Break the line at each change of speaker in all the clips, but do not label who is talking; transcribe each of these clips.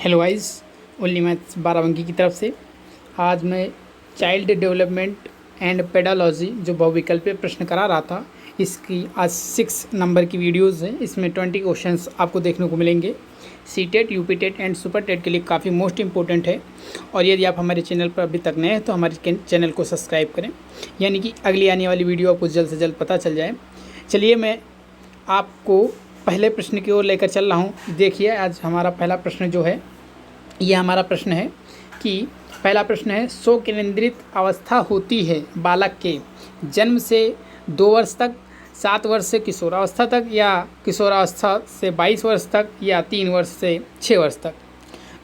Hello guys, only maths Barabanki की तरफ से आज मैं चाइल्ड डेवलपमेंट एंड पेडालॉजी जो बहुविकल्पीय प्रश्न करा रहा था, इसकी आज 6 नंबर की वीडियोस है। इसमें 20 क्वेश्चंस आपको देखने को मिलेंगे। C TET, UP TET and super TET के लिए काफ़ी मोस्ट इंपॉर्टेंट है। और यदि आप हमारे चैनल पर अभी तक नए हैं तो हमारे चैनल को सब्सक्राइब करें, यानी कि अगली आने वाली वीडियो आपको जल्द से जल्द पता चल जाए। चलिए मैं आपको पहले प्रश्न की ओर लेकर चल रहा हूँ। देखिए, आज हमारा पहला प्रश्न जो है, ये हमारा प्रश्न है कि पहला प्रश्न है, स्वकेंद्रित अवस्था होती है बालक के जन्म से 2 वर्ष तक, 7 वर्ष से किशोरावस्था तक, या किशोरावस्था से 22 वर्ष तक, या 3 वर्ष से 6 वर्ष तक।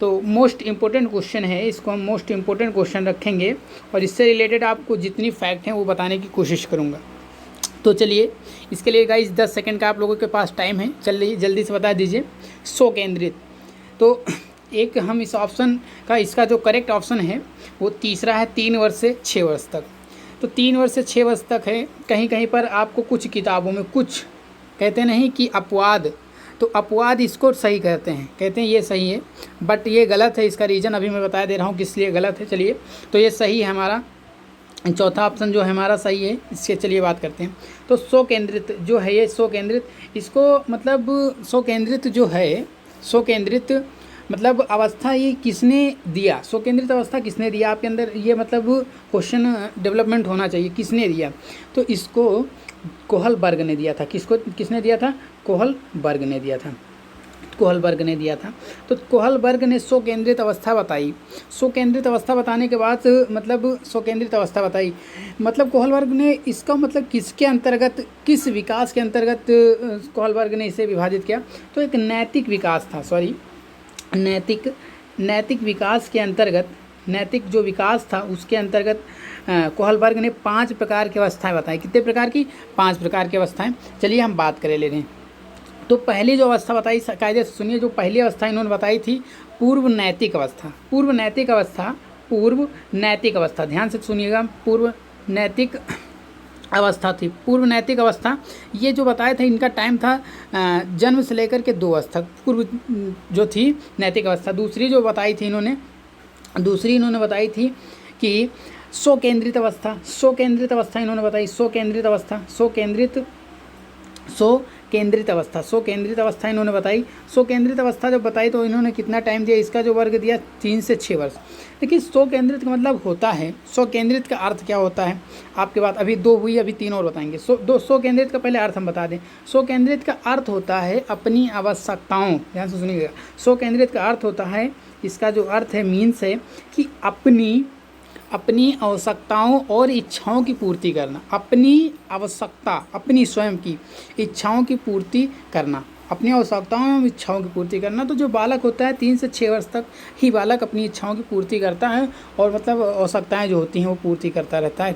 तो मोस्ट इम्पोर्टेंट क्वेश्चन है, इसको हम मोस्ट इम्पोर्टेंट क्वेश्चन रखेंगे और इससे रिलेटेड आपको जितनी फैक्ट हैं वो बताने की कोशिश करूँगा। तो चलिए, इसके लिए गाइस 10 सेकंड का आप लोगों के पास टाइम है। चलिए जल्दी से बता दीजिए। स्वकेंद्रित, तो एक हम इस ऑप्शन का, इसका जो करेक्ट ऑप्शन है वो तीसरा है, 3 वर्ष से 6 वर्ष तक। तो 3 वर्ष से 6 वर्ष तक है। कहीं कहीं पर आपको कुछ किताबों में कुछ कहते नहीं कि अपवाद, तो अपवाद इसको सही कहते हैं ये सही है, बट ये गलत है। इसका रीज़न अभी मैं बता दे रहा हूँ किस लिए गलत है। चलिए, तो ये सही है, हमारा चौथा ऑप्शन जो है हमारा सही है। इसके चलिए बात करते हैं। तो स्वकेंद्रित जो है, ये स्वकेंद्रित, इसको मतलब स्वकेंद्रित जो है, स्वकेंद्रित मतलब अवस्था ये किसने दिया, स्वकेंद्रित अवस्था किसने दिया आपके अंदर, ये मतलब क्वेश्चन डेवलपमेंट होना चाहिए, किसने दिया। तो इसको कोहलबर्ग ने दिया था। किसने दिया था? कोहलबर्ग ने दिया था। कोहलबर्ग ने दिया था। तो कोहलबर्ग ने स्वकेंद्रित अवस्था बताई। स्वकेंद्रित अवस्था बताने के बाद मतलब स्वकेंद्रित अवस्था बताई, मतलब कोहलबर्ग ने इसका मतलब किसके अंतर्गत, किस विकास के अंतर्गत कोहलबर्ग ने इसे विभाजित किया। तो एक नैतिक विकास था, नैतिक विकास के अंतर्गत, नैतिक जो विकास था उसके अंतर्गत कोहलबर्ग ने 5 प्रकार की अवस्थाएं बताई। कितने प्रकार की? 5 प्रकार की अवस्थाएं। चलिए हम बात कर ले रहे हैं। तो पहली जो अवस्था बताई, कायदे से सुनिए, जो पहली अवस्था इन्होंने बताई थी पूर्व नैतिक अवस्था। पूर्व नैतिक अवस्था, ध्यान से सुनिएगा, पूर्व नैतिक अवस्था थी। पूर्व नैतिक अवस्था ये जो बताए थे, इनका टाइम था जन्म से लेकर के 2 वर्ष तक, पूर्व जो थी नैतिक अवस्था। दूसरी जो बताई थी इन्होंने बताई थी कि स्वकेंद्रित अवस्था इन्होंने बताई। स्वकेंद्रित अवस्था इन्होंने बताई। स्वकेंद्रित अवस्था जब बताई तो इन्होंने कितना टाइम दिया, इसका जो वर्ग दिया 3 से 6 वर्ष। देखिए, स्वकेंद्रित का मतलब होता है, स्वकेंद्रित का अर्थ क्या होता है आपके बात, अभी 2 हुई, अभी 3 और बताएंगे। स्वकेंद्रित का पहले अर्थ हम बता दें। स्वकेंद्रित का अर्थ होता है अपनी आवश्यकताओं, ध्यान से सुनिएगा। स्वकेंद्रित का अर्थ होता है, इसका जो अर्थ है, मीन्स है कि अपनी आवश्यकताओं और इच्छाओं की पूर्ति करना। अपनी आवश्यकता, अपनी स्वयं की इच्छाओं की पूर्ति करना, अपनी आवश्यकताओं और इच्छाओं की पूर्ति करना। तो जो बालक होता है 3 से 6 वर्ष तक ही बालक अपनी इच्छाओं की पूर्ति करता है, और मतलब आवश्यकताएं जो होती हैं वो पूर्ति करता रहता है।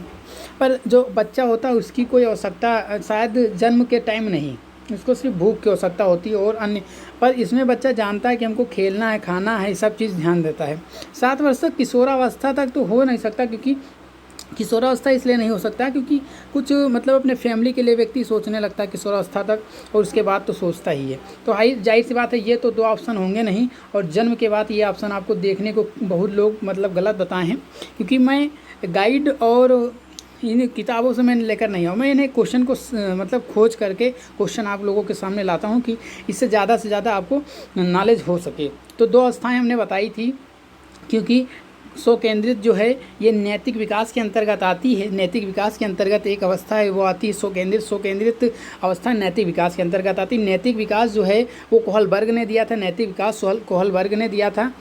पर जो बच्चा होता है उसकी कोई आवश्यकता शायद जन्म के टाइम नहीं, उसको सिर्फ भूख की आवश्यकता होती है और अन्य, पर इसमें बच्चा जानता है कि हमको खेलना है, खाना है, सब चीज़ ध्यान देता है। 7 वर्ष तक, किशोरावस्था तक तो हो नहीं सकता, क्योंकि किशोरावस्था इसलिए नहीं हो सकता क्योंकि कुछ मतलब अपने फैमिली के लिए व्यक्ति सोचने लगता है किशोरावस्था तक, और उसके बाद तो सोचता ही है। तो जाहिर सी बात है, ये तो 2 ऑप्शन होंगे नहीं, और जन्म के बाद ये ऑप्शन आपको देखने को बहुत लोग मतलब गलत बताए हैं, क्योंकि मैं गाइड और इन किताबों से मैंने लेकर नहीं आऊँ, मैं इन्हें क्वेश्चन को मतलब खोज करके क्वेश्चन आप लोगों के सामने लाता हूँ कि इससे ज़्यादा से ज़्यादा आपको नॉलेज हो सके। तो 2 अवस्थाएं हमने बताई थी, क्योंकि स्वकेंद्रित जो है ये नैतिक विकास के अंतर्गत आती है। नैतिक विकास के अंतर्गत एक अवस्था है, वो आती है स्वकेंद्रित अवस्था नैतिक विकास के अंतर्गत आती है। नैतिक विकास जो है वो कोहलबर्ग ने दिया था, नैतिक विकास कोहलबर्ग ने दिया था।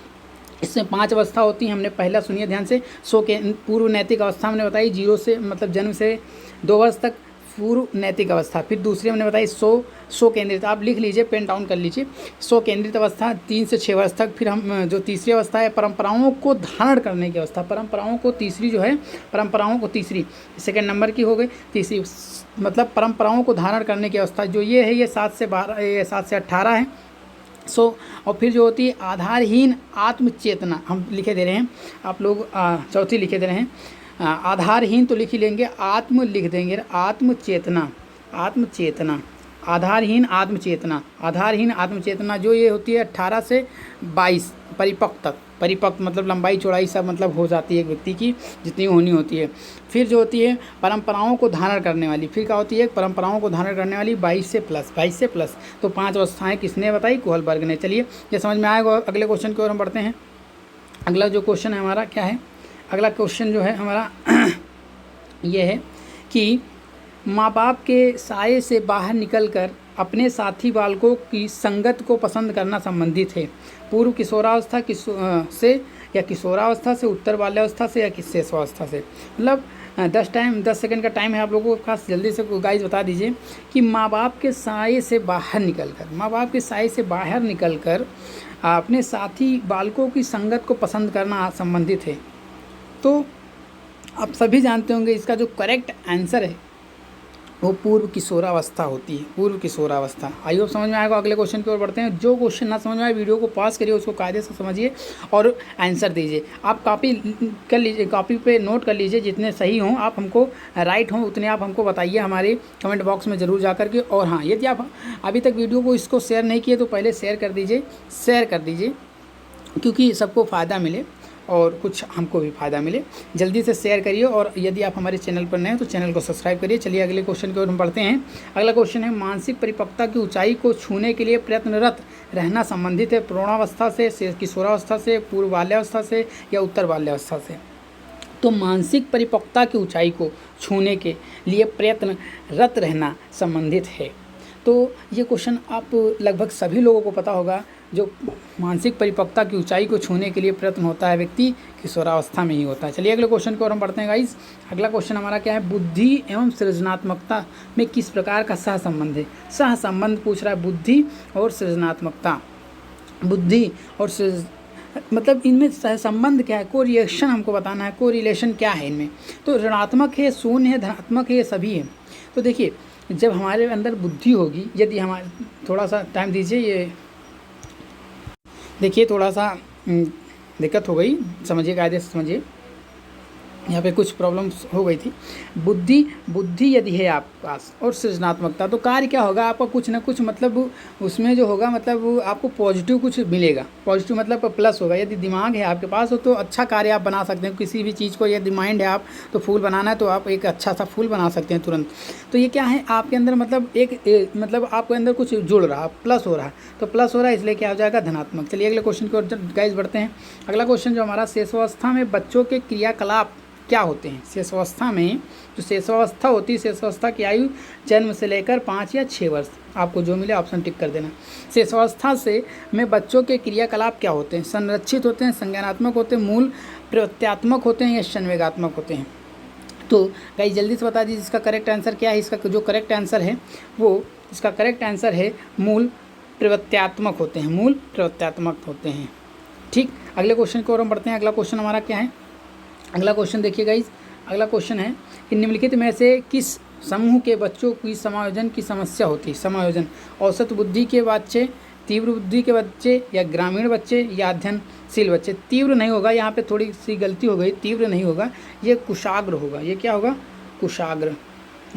इसमें 5 अवस्था होती हैं। हमने पहला सुनिए ध्यान से, पूर्व नैतिक अवस्था हमने बताई, 0 से मतलब जन्म से 2 वर्ष तक पूर्व नैतिक अवस्था। फिर दूसरी हमने बताई स्वकेंद्रित, आप लिख लीजिए, पेन डाउन कर लीजिए, स्वकेंद्रित अवस्था 3 से 6 वर्ष तक। फिर हम जो तीसरी अवस्था है, परंपराओं को धारण करने की अवस्था, परंपराओं को तीसरी सेकेंड नंबर की हो गई, तीसरी मतलब परंपराओं को धारण करने की अवस्था, जो ये है, ये 7 से 18 है। और फिर जो होती है आधारहीन आत्मचेतना, हम लिखे दे रहे हैं, आप लोग चौथी लिखे दे रहे हैं। आधारहीन तो लिख ही लेंगे, आत्म लिख देंगे, आत्मचेतना, आधारहीन आत्मचेतना जो ये होती है 18 से 22 परिपक्व मतलब लंबाई चौड़ाई सब मतलब हो जाती है एक व्यक्ति की जितनी होनी होती है। फिर जो होती है परंपराओं को धारण करने वाली, फिर क्या होती है परंपराओं को धारण करने वाली 22 से प्लस। तो 5 अवस्थाएं किसने बताई? कोहलबर्ग ने। चलिए ये समझ में आएगा। अगले क्वेश्चन की ओर हम बढ़ते हैं। अगला जो क्वेश्चन है हमारा क्या है? अगला क्वेश्चन जो है हमारा ये है कि माँ बाप के साये से बाहर निकलकर अपने साथी बालकों की संगत को पसंद करना संबंधित है। पूर्व किशोरावस्था से या किशोरावस्था से, उत्तर बाल्यावस्था से या किशोरावस्था से। मतलब 10 सेकंड का टाइम है आप लोगों को, खास जल्दी से गाइस बता दीजिए कि माँ बाप के साये से बाहर निकलकर अपने साथी बालकों की संगत को पसंद करना संबंधित है। तो आप सभी जानते होंगे इसका जो करेक्ट आंसर है वो पूर्व किशोरावस्था होती है, पूर्व किशोरावस्था। आई होप समझ में आएगा। अगले क्वेश्चन की ओर बढ़ते हैं। जो क्वेश्चन ना समझ में आए वीडियो को पॉज करिए, उसको कायदे से समझिए और आंसर दीजिए। आप कॉपी कर लीजिए, कॉपी पे नोट कर लीजिए, जितने सही हों आप हमको, राइट हों उतने आप हमको बताइए हमारे कमेंट बॉक्स में ज़रूर जा करके। और हाँ, यदि आप अभी तक वीडियो को इसको शेयर नहीं किए तो पहले शेयर कर दीजिए क्योंकि सबको फ़ायदा मिले और कुछ हमको भी फ़ायदा मिले। जल्दी से शेयर करिए और यदि आप हमारे चैनल पर नए हैं तो चैनल को सब्सक्राइब करिए। चलिए अगले क्वेश्चन की ओर हम बढ़ते हैं। अगला क्वेश्चन है मानसिक परिपक्वता की ऊंचाई को छूने के लिए प्रयत्नरत रहना संबंधित है प्रौढ़ावस्था से, किशोरावस्था से, पूर्व बाल्यावस्था से या उत्तर बाल्यावस्था से। तो मानसिक परिपक्वता की ऊंचाई को छूने के लिए प्रयत्नरत रहना संबंधित है। तो ये क्वेश्चन आप लगभग सभी लोगों को पता होगा। जो मानसिक परिपक्वता की ऊंचाई को छूने के लिए प्रयत्न होता है व्यक्ति किशोरावस्था में ही होता है। चलिए अगले क्वेश्चन की ओर हम बढ़ते हैं गाइस। अगला क्वेश्चन हमारा क्या है? बुद्धि एवं सृजनात्मकता में किस प्रकार का सहसंबंध है? सहसंबंध पूछ रहा है, बुद्धि और सृजनात्मकता। बुद्धि और मतलब इनमें सहसंबंध क्या है? कोरिलेशन हमको बताना है, कोरिलेशन क्या है इनमें। तो ऋणात्मक है, शून्य है, धनात्मक है, ये सभी है। तो देखिए जब हमारे अंदर बुद्धि होगी, यदि हमारे, थोड़ा सा टाइम दीजिए, ये देखिए थोड़ा सा दिक्कत हो गई, समझिए कायदे से समझिए, यहाँ पे कुछ प्रॉब्लम्स हो गई थी। बुद्धि यदि है आपके पास और सृजनात्मकता, तो कार्य क्या होगा आपका? कुछ ना कुछ मतलब उसमें जो होगा मतलब आपको पॉजिटिव कुछ मिलेगा। पॉजिटिव मतलब प्लस होगा। यदि दिमाग है आपके पास हो तो अच्छा कार्य आप बना सकते हैं किसी भी चीज़ को। यदि माइंड है आप तो फूल बनाना है तो आप एक अच्छा सा फूल बना सकते हैं तुरंत। तो ये क्या है आपके अंदर मतलब मतलब आपके अंदर कुछ जुड़ रहा, प्लस हो रहा है, तो प्लस हो रहा है इसलिए क्या हो जाएगा? धनात्मक। चलिए अगले क्वेश्चन की ओर गाइस बढ़ते हैं। अगला क्वेश्चन जो हमारा, शेषावस्था में बच्चों के क्रियाकलाप क्या होते हैं? शेषावस्था में जो शेषावस्था होती है, शेषावस्था की आयु जन्म से लेकर 5 या 6 वर्ष। आपको जो मिले ऑप्शन टिक कर देना। शेषावस्था से में बच्चों के क्रियाकलाप क्या होते हैं? संरक्षित होते हैं, संज्ञानात्मक होते हैं, मूल प्रत्यात्मक होते हैं या संवेगात्मक होते हैं? तो गाइस जल्दी से बता दीजिए इसका करेक्ट आंसर क्या है। इसका जो करेक्ट आंसर है वो, इसका करेक्ट आंसर है मूल प्रत्यात्मक होते हैं, मूल प्रत्यात्मक होते हैं। ठीक, अगले क्वेश्चन की ओर हम बढ़ते हैं। अगला क्वेश्चन हमारा क्या है? अगला क्वेश्चन देखिए गाइस। अगला क्वेश्चन है कि निम्नलिखित में से किस समूह के बच्चों की समायोजन की समस्या होती है? समायोजन, औसत बुद्धि के बच्चे, तीव्र बुद्धि के बच्चे या ग्रामीण बच्चे या अध्ययनशील बच्चे? तीव्र नहीं होगा, यहाँ पे थोड़ी सी गलती हो गई, तीव्र नहीं होगा, ये कुशाग्र होगा। ये क्या होगा? कुशाग्र।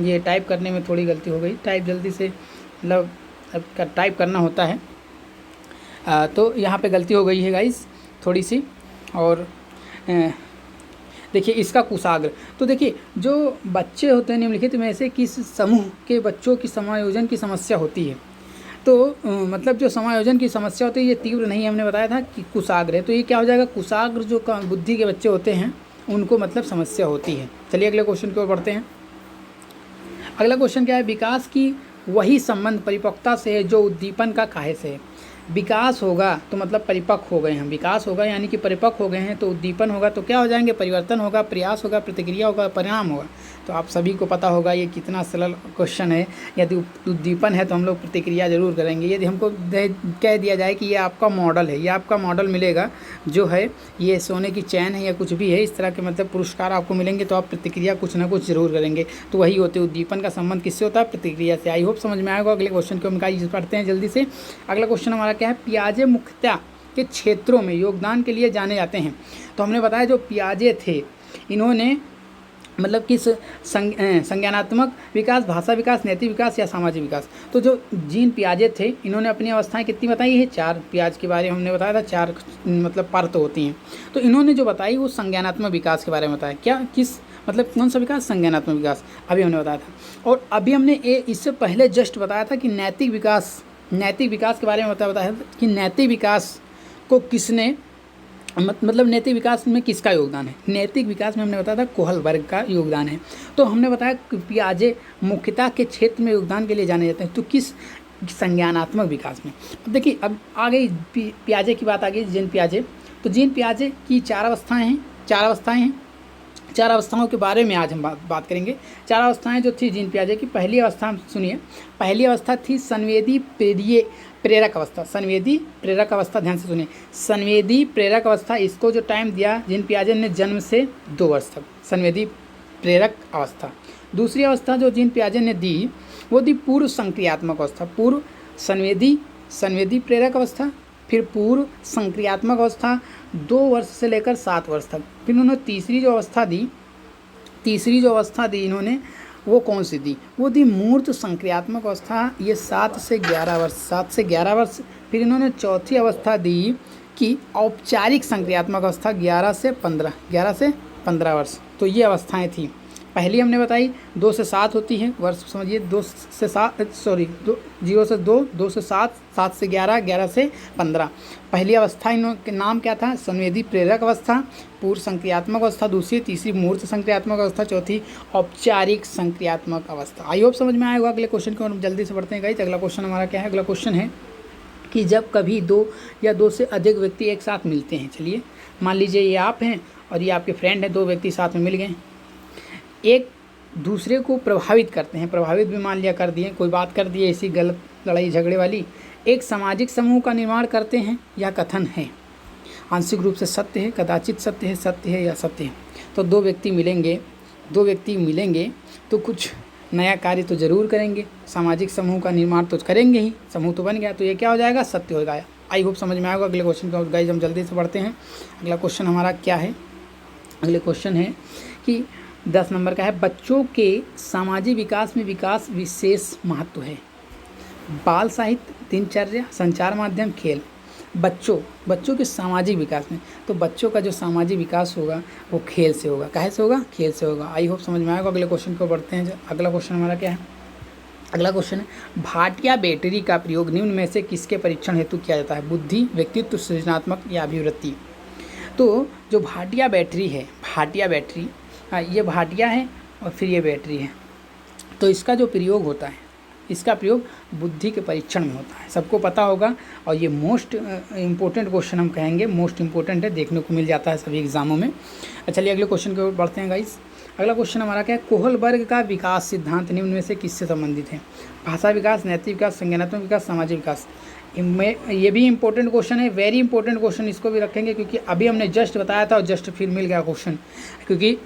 ये टाइप करने में थोड़ी गलती हो गई, टाइप जल्दी से मतलब टाइप करना होता है, तो यहाँ पे गलती हो गई है गाइस थोड़ी सी। और देखिए इसका कुशाग्र। तो देखिए जो बच्चे होते हैं निम्नलिखित में से किस समूह के बच्चों की समायोजन की समस्या होती है? तो मतलब जो समायोजन की समस्या होती है ये तीव्र नहीं, हमने बताया था कि कुशाग्र है। तो ये क्या हो जाएगा? कुशाग्र जो बुद्धि के बच्चे होते हैं उनको मतलब समस्या होती है। चलिए अगले क्वेश्चन की ओर बढ़ते हैं। अगला क्वेश्चन क्या है? विकास की वही संबंध परिपक्वता से है जो उद्दीपन का काहे से है? विकास होगा तो मतलब परिपक्व हो गए हैं, विकास होगा यानी कि परिपक्व हो गए हैं, तो उद्दीपन होगा तो क्या हो जाएंगे? परिवर्तन होगा, प्रयास होगा, प्रतिक्रिया होगा, परिणाम होगा। तो आप सभी को पता होगा ये कितना सरल क्वेश्चन है। यदि उद्दीपन है तो हम लोग प्रतिक्रिया जरूर करेंगे। यदि हमको कह दिया जाए कि ये आपका मॉडल है, ये आपका मॉडल मिलेगा जो है ये सोने की चैन है या कुछ भी है, इस तरह के मतलब पुरस्कार आपको मिलेंगे, तो आप प्रतिक्रिया कुछ ना कुछ जरूर करेंगे। तो वही होते उद्दीपन का संबंध किससे होता है? प्रतिक्रिया से। आई होप समझ में आएगा। अगले क्वेश्चन को हम पढ़ते हैं जल्दी से। अगला क्वेश्चन हमारा क्या है? पियाजे मुख्यतः के क्षेत्रों में योगदान के लिए जाने जाते हैं। तो हमने बताया जो पियाजे थे इन्होंने मतलब किस संज्ञानात्मक विकास, भाषा विकास, नैतिक विकास या सामाजिक विकास। तो जो जीन पियाजे थे इन्होंने अपनी अवस्थाएं कितनी बताई है, 4। पियाज के बारे में हमने बताया था 4 मतलब परत होती हैं। तो इन्होंने जो बताई वो संज्ञानात्मक विकास के बारे में बताया। क्या, किस मतलब कौन सा विकास, संज्ञानात्मक विकास अभी हमने बताया था। और अभी हमने इससे पहले जस्ट बताया था कि नैतिक विकास के बारे में बताया था कि नैतिक विकास को किसने मतलब नैतिक विकास में किसका योगदान है। नैतिक विकास में हमने बताया था कोहलबर्ग का योगदान है। तो हमने बताया कि पियाजे मुख्यतः के क्षेत्र में योगदान के लिए जाने जाते हैं। तो किस, संज्ञानात्मक विकास में। अब देखिए, अब आ गई पियाजे की बात आ गई, जीन पियाजे। तो जीन पियाजे की 4 अवस्थाएं हैं। 4 अवस्थाओं के बारे में आज हम बात करेंगे। 4 अवस्थाएं जो थी जीन पियाजे की। पहली अवस्था सुनिए, पहली अवस्था थी संवेदी प्रेरक अवस्था। संवेदी प्रेरक अवस्था, ध्यान से सुनिए, संवेदी प्रेरक अवस्था। इसको जो टाइम दिया जीन पियाजे ने जन्म से 2 वर्ष तक, संवेदी प्रेरक अवस्था। दूसरी अवस्था जो जीन पियाजे ने दी वो दी पूर्व संक्रियात्मक अवस्था। पूर्व संवेदी प्रेरक अवस्था, फिर पूर्व संक्रियात्मक अवस्था 2 वर्ष से लेकर 7 वर्ष तक। फिर उन्होंने तीसरी जो अवस्था दी इन्होंने, वो कौन सी दी, वो दी मूर्त संक्रियात्मक अवस्था। ये 7 से 11 वर्ष। फिर इन्होंने चौथी अवस्था दी कि औपचारिक संक्रियात्मक अवस्था 11 से 15 वर्ष। तो ये अवस्थाएं थी। पहली हमने बताई 2 से 7 होती है वर्ष, समझिए 0 से 2, 2 से 7, 7 से 11, 11 से 15। पहली अवस्था इनके नाम क्या था, संवेदी प्रेरक अवस्था, पूर्व संक्रियात्मक अवस्था दूसरी, तीसरी मूर्त संक्रियात्मक अवस्था, चौथी औपचारिक संक्रियात्मक अवस्था। आई होप समझ में आएगा। अगले क्वेश्चन को हम जल्दी से पढ़ते हैं गाइस। अगला क्वेश्चन हमारा क्या है, अगला क्वेश्चन है कि जब कभी 2 या 2 से अधिक व्यक्ति एक साथ मिलते हैं। चलिए मान लीजिए ये आप हैं और ये आपके फ्रेंड हैं, 2 व्यक्ति साथ में मिल गए, एक दूसरे को प्रभावित करते हैं, प्रभावित भी मान लिया कर दिए, कोई बात कर दिए ऐसी गलत लड़ाई झगड़े वाली, एक सामाजिक समूह का निर्माण करते हैं। यह कथन है आंशिक रूप से सत्य है, कदाचित सत्य है या सत्य है। तो 2 व्यक्ति मिलेंगे तो कुछ नया कार्य तो ज़रूर करेंगे, सामाजिक समूह का निर्माण तो करेंगे ही, समूह तो बन गया, तो ये क्या हो जाएगा, सत्य हो गया। आई होप समझ में आएगा। अगले क्वेश्चन को गाइस हम जल्दी से पढ़ते हैं। अगला क्वेश्चन हमारा क्या है, अगले क्वेश्चन है कि 10 नंबर का है, बच्चों के सामाजिक विकास में विकास विशेष महत्व है। बाल साहित्य, दिनचर्या, संचार माध्यम, खेल। बच्चों के सामाजिक विकास में, तो बच्चों का जो सामाजिक विकास होगा वो खेल से होगा। काहे से होगा, खेल से होगा। आई होप समझ में आएगा। अगले क्वेश्चन को बढ़ते हैं। अगला क्वेश्चन हमारा क्या है, अगला क्वेश्चन है, भाटिया बैटरी का प्रयोग निम्न में से किसके परीक्षण हेतु किया जाता है, बुद्धि, व्यक्तित्व, सृजनात्मक या अभिवृत्ति। तो जो भाटिया बैटरी है, ये भाटिया है और फिर ये बैटरी है, तो इसका जो प्रयोग होता है, इसका प्रयोग बुद्धि के परीक्षण में होता है, सबको पता होगा। और ये मोस्ट इम्पोर्टेंट क्वेश्चन हम कहेंगे, मोस्ट इम्पोर्टेंट है, देखने को मिल जाता है सभी एग्जामों में। चलिए अगले क्वेश्चन की ओर बढ़ते हैं गाइस। अगला क्वेश्चन हमारा क्या है, कोहलबर्ग का विकास सिद्धांत निम्न में से किससे संबंधित है, भाषा विकास, नैतिक विकास, संज्ञानात्मक विकास, सामाजिक विकास। ये भी इंपॉर्टेंट क्वेश्चन है, वेरी इंपॉर्टेंट क्वेश्चन, इसको भी रखेंगे क्योंकि अभी हमने जस्ट बताया था और जस्ट फिर मिल गया क्वेश्चन, क्योंकि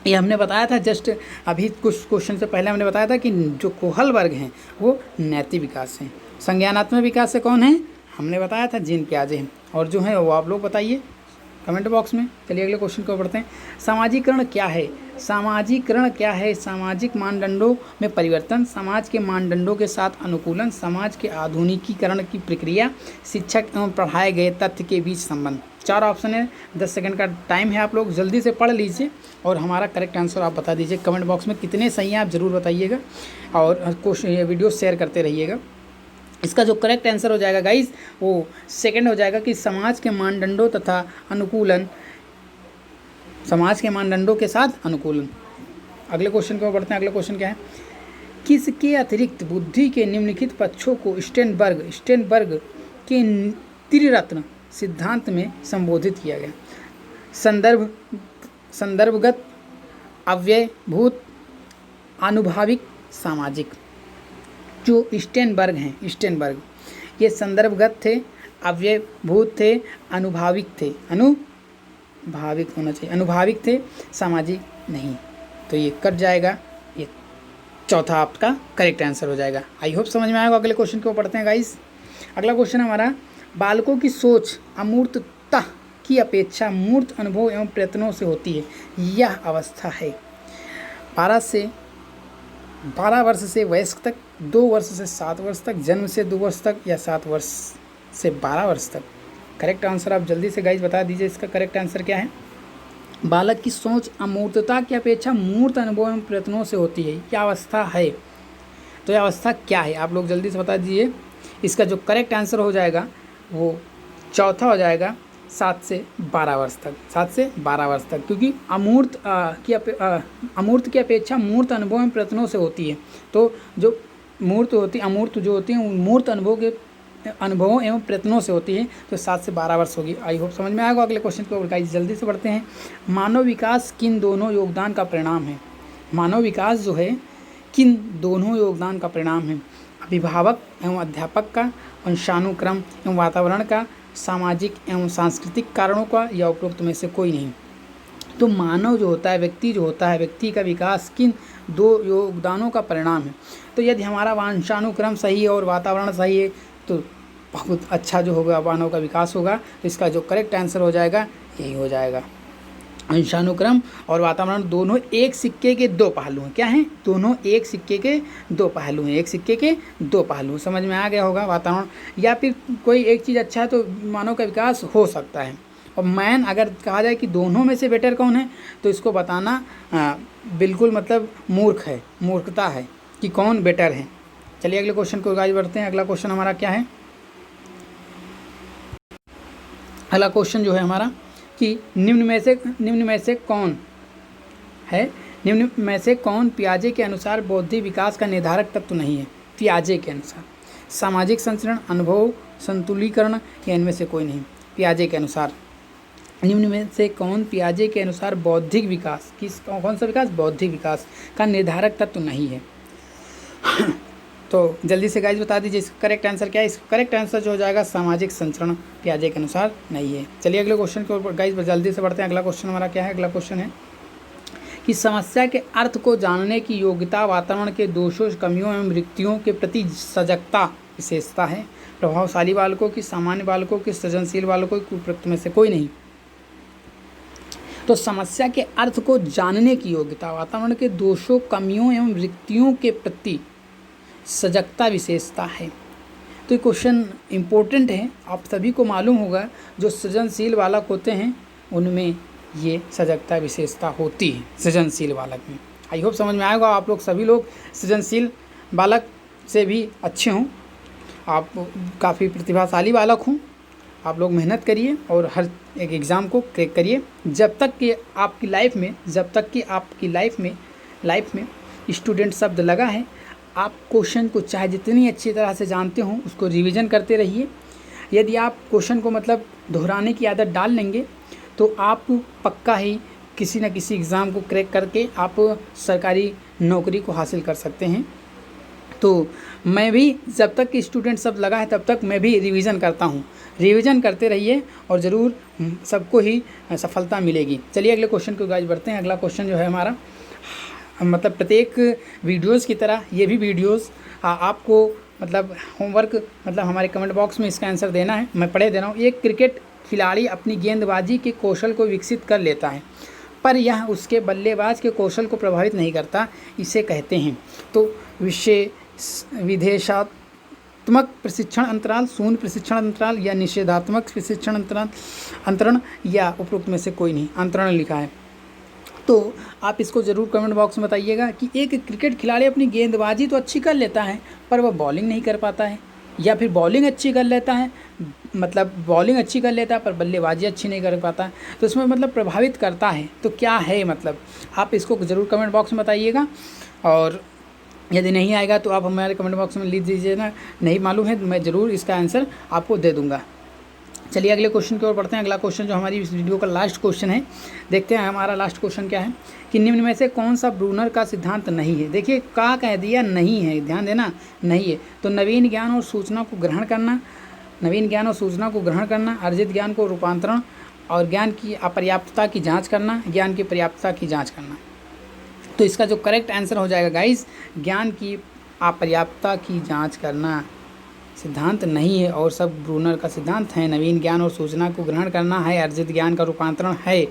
ये हमने बताया था जस्ट अभी कुछ क्वेश्चन से पहले हमने बताया था कि जो कोहलबर्ग हैं वो नैतिक विकास हैं, संज्ञानात्मक विकास से कौन है, हमने बताया था जीन पियाजे हैं, और जो है वो आप लोग बताइए कमेंट बॉक्स में। चलिए अगले क्वेश्चन को पढ़ते हैं। सामाजिकरण क्या है, सामाजिक मानदंडों में परिवर्तन, समाज के मानदंडों के साथ अनुकूलन, समाज के आधुनिकीकरण की प्रक्रिया, शिक्षक एवं पढ़ाए गए तथ्य के बीच संबंध। 4 ऑप्शन है, 10 सेकंड का टाइम है, आप लोग जल्दी से पढ़ लीजिए और हमारा करेक्ट आंसर आप बता दीजिए कमेंट बॉक्स में, कितने सही हैं आप ज़रूर बताइएगा और क्वेश्चन ये वीडियो शेयर करते रहिएगा। इसका जो करेक्ट आंसर हो जाएगा गाइस वो सेकंड हो जाएगा कि समाज के मानदंडों तथा अनुकूलन, समाज के मानदंडों के साथ अनुकूलन। अगले क्वेश्चन को बढ़ते हैं। अगला क्वेश्चन क्या है, किसके अतिरिक्त बुद्धि के निम्नलिखित पक्षों को स्टेनबर्ग के त्रिरत्न सिद्धांत में संबोधित किया गया, संदर्भगत, अव्ययभूत, आनुभाविक, सामाजिक। जो स्टेनबर्ग हैं, स्टेनबर्ग ये संदर्भगत थे, अव्ययभूत थे, अनुभाविक थे, अनुभाविक होना चाहिए, अनुभाविक थे, सामाजिक नहीं, तो ये कट जाएगा, ये चौथा आपका करेक्ट आंसर हो जाएगा। आई होप समझ में आएगा। अगले क्वेश्चन को पढ़ते हैं गाइस। अगला क्वेश्चन हमारा, बालकों की सोच अमूर्तता की अपेक्षा मूर्त अनुभव एवं प्रयत्नों से होती है, यह अवस्था है। 12 वर्ष से वयस्क तक, 2 वर्ष से 7 वर्ष तक, जन्म से 2 वर्ष तक, या 7 वर्ष से 12 वर्ष तक। करेक्ट आंसर आप जल्दी से गाइज बता दीजिए, इसका करेक्ट आंसर क्या है। बालक की सोच अमूर्तता की अपेक्षा मूर्त अनुभव एवं प्रयत्नों से होती है, क्या अवस्था है? तो यह अवस्था क्या है, आप लोग जल्दी से बता दीजिए। इसका जो करेक्ट आंसर हो जाएगा वो चौथा हो जाएगा, 7 से 12 वर्ष तक, 7 से 12 वर्ष तक, क्योंकि अमूर्त की अपेक्षा मूर्त अनुभव एवं प्रयत्नों से होती है। तो जो अमूर्त जो होती है मूर्त अनुभवों एवं प्रयत्नों से होती है, तो 7 से 12 वर्ष होगी। आई होप समझ में आएगा। अगले क्वेश्चन को गाइस जल्दी से बढ़ते हैं। मानव विकास किन दोनों योगदान का परिणाम है? मानव विकास जो है किन दोनों योगदान का परिणाम है? अभिभावक एवं अध्यापक का, वंशानुक्रम एवं वातावरण का, सामाजिक एवं सांस्कृतिक कारणों का, या उपरोक्त में से कोई नहीं। तो मानव जो होता है, व्यक्ति का विकास किन 2 योगदानों का परिणाम है? तो यदि हमारा वंशानुक्रम सही है और वातावरण सही है तो बहुत अच्छा जो होगा मानव का विकास होगा। तो इसका जो करेक्ट आंसर हो जाएगा यही हो जाएगा। वंशानुक्रम और वातावरण दोनों एक सिक्के के 2 पहलू हैं। क्या हैं? दोनों एक सिक्के के 2 पहलू हैं। एक सिक्के के 2 पहलू, समझ में आ गया होगा। वातावरण या फिर कोई एक चीज़ अच्छा है तो मानव का विकास हो सकता है। और मैन अगर कहा जाए कि दोनों में से बेटर कौन है, तो इसको बताना बिल्कुल मतलब मूर्खता है कि कौन बेटर है। चलिए अगले क्वेश्चन को आगे बढ़ते हैं। अगला क्वेश्चन हमारा क्या है? अगला क्वेश्चन जो है हमारा कि निम्न में से कौन है, निम्न में से कौन पियाजे के अनुसार बौद्धिक विकास का निर्धारक तत्व नहीं है? पियाजे के अनुसार सामाजिक संचरण, अनुभव, संतुलीकरण, या इनमें से कोई नहीं? पियाजे के अनुसार निम्न में से कौन पियाजे के अनुसार बौद्धिक विकास, कौन सा विकास? बौद्धिक विकास का निर्धारक तत्व नहीं है। तो जल्दी से गाइज बता दीजिए इसका करेक्ट आंसर क्या है। इसका करेक्ट आंसर जो हो जाएगा सामाजिक संचरण पियाजे के अनुसार नहीं है। चलिए अगले क्वेश्चन के ऊपर गाइज जल्दी से बढ़ते हैं। अगला क्वेश्चन हमारा क्या है? अगला क्वेश्चन है कि समस्या के अर्थ को जानने की योग्यता वातावरण के दोषों, कमियों एवं रिक्तियों के प्रति सजगता विशेषता है। प्रभावशाली बालकों की, सामान्य बालकों की, सृजनशील बालकों की, उपरोक्त में से कोई नहीं। तो समस्या के अर्थ को जानने की योग्यता वातावरण के दोषों, कमियों एवं रिक्तियों के प्रति सजगता विशेषता है। तो ये क्वेश्चन इम्पोर्टेंट है, आप सभी को मालूम होगा जो सृजनशील बालक होते हैं उनमें ये सजगता विशेषता होती है, सृजनशील बालक में। आई होप समझ में आएगा। आप लोग सभी लोग सृजनशील बालक से भी अच्छे हों, आप काफ़ी प्रतिभाशाली बालक हों। आप लोग मेहनत करिए और हर एक एग्ज़ाम को क्रैक करिए। जब तक कि आपकी लाइफ में स्टूडेंट शब्द लगा है, आप क्वेश्चन को चाहे जितनी अच्छी तरह से जानते हो उसको रिवीजन करते रहिए। यदि आप क्वेश्चन को मतलब दोहराने की आदत डाल लेंगे तो आप पक्का ही किसी न किसी एग्ज़ाम को क्रैक करके आप सरकारी नौकरी को हासिल कर सकते हैं। तो मैं भी जब तक कि स्टूडेंट शब्द लगा है तब तक मैं भी रिवीजन करता हूँ। रिवीजन करते रहिए और ज़रूर सबको ही सफलता मिलेगी। चलिए अगले क्वेश्चन को गाइस बढ़ते हैं। अगला क्वेश्चन जो है हमारा मतलब प्रत्येक वीडियोस की तरह ये भी वीडियोस आपको मतलब होमवर्क मतलब हमारे कमेंट बॉक्स में इसका आंसर देना है। मैं पढ़े दे रहा हूँ। एक क्रिकेट खिलाड़ी अपनी गेंदबाजी के कौशल को विकसित कर लेता है पर यह उसके बल्लेबाज के कौशल को प्रभावित नहीं करता, इसे कहते हैं। तो विधेयशात्मक प्रशिक्षण अंतराल, शून्य प्रशिक्षण अंतराल, या निषेधात्मक प्रशिक्षण अंतरण, या उपरोक्त में से कोई नहीं? अंतरण लिखा है। तो आप इसको ज़रूर कमेंट बॉक्स में बताइएगा कि एक क्रिकेट खिलाड़ी अपनी गेंदबाजी तो अच्छी कर लेता है पर वह बॉलिंग नहीं कर पाता है, या फिर बॉलिंग अच्छी कर लेता है पर बल्लेबाजी अच्छी नहीं कर पाता है। तो इसमें मतलब प्रभावित करता है तो क्या है मतलब, आप इसको ज़रूर कमेंट बॉक्स में बताइएगा। और यदि नहीं आएगा तो आप हमारे कमेंट बॉक्स में लिख दीजिए ना, नहीं मालूम है तो मैं ज़रूर इसका आंसर आपको दे दूँगा। चलिए अगले क्वेश्चन की ओर बढ़ते हैं। अगला क्वेश्चन जो हमारी इस वीडियो का लास्ट क्वेश्चन है, देखते हैं हमारा लास्ट क्वेश्चन क्या है कि निम्न में से कौन सा ब्रूनर का सिद्धांत नहीं है? देखिए का कह दिया नहीं है, ध्यान देना, नहीं है। तो नवीन ज्ञान और सूचना को ग्रहण करना, अर्जित ज्ञान को रूपांतरण, और ज्ञान की अपर्याप्तता की जाँच करना, ज्ञान की पर्याप्तता की जाँच करना। तो इसका जो करेक्ट आंसर हो जाएगा गाइस, ज्ञान की अपर्याप्तता की जाँच करना सिद्धांत नहीं है और सब ब्रूनर का सिद्धांत है। नवीन ज्ञान और सूचना को ग्रहण करना है, अर्जित ज्ञान का रूपांतरण है,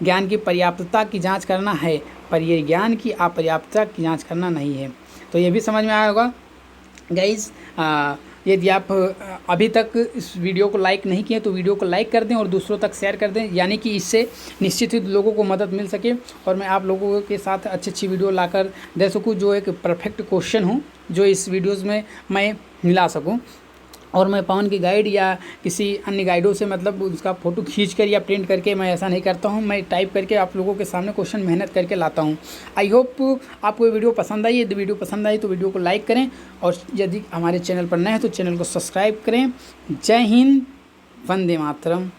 ज्ञान की पर्याप्तता की जांच करना है, पर ये ज्ञान की अपर्याप्तता की जांच करना नहीं है। तो ये भी समझ में आया होगा गाइस। यदि आप अभी तक इस वीडियो को लाइक नहीं किए तो वीडियो को लाइक कर दें और दूसरों तक शेयर कर दें, यानी कि इससे निश्चित ही लोगों को मदद मिल सके और मैं आप लोगों के साथ अच्छी वीडियो लाकर दे सकूं, जो एक परफेक्ट क्वेश्चन हो जो इस वीडियोज़ में मैं मिला सकूं। और मैं पवन की गाइड या किसी अन्य गाइडों से मतलब उसका फ़ोटो खींच कर या प्रिंट करके मैं ऐसा नहीं करता हूं, मैं टाइप करके आप लोगों के सामने क्वेश्चन मेहनत करके लाता हूं। आई होप आपको ये वीडियो पसंद आई। यदि वीडियो पसंद आई तो वीडियो को लाइक करें और यदि हमारे चैनल पर नए हैं तो चैनल को सब्सक्राइब करें। जय हिंद, वंदे मातरम।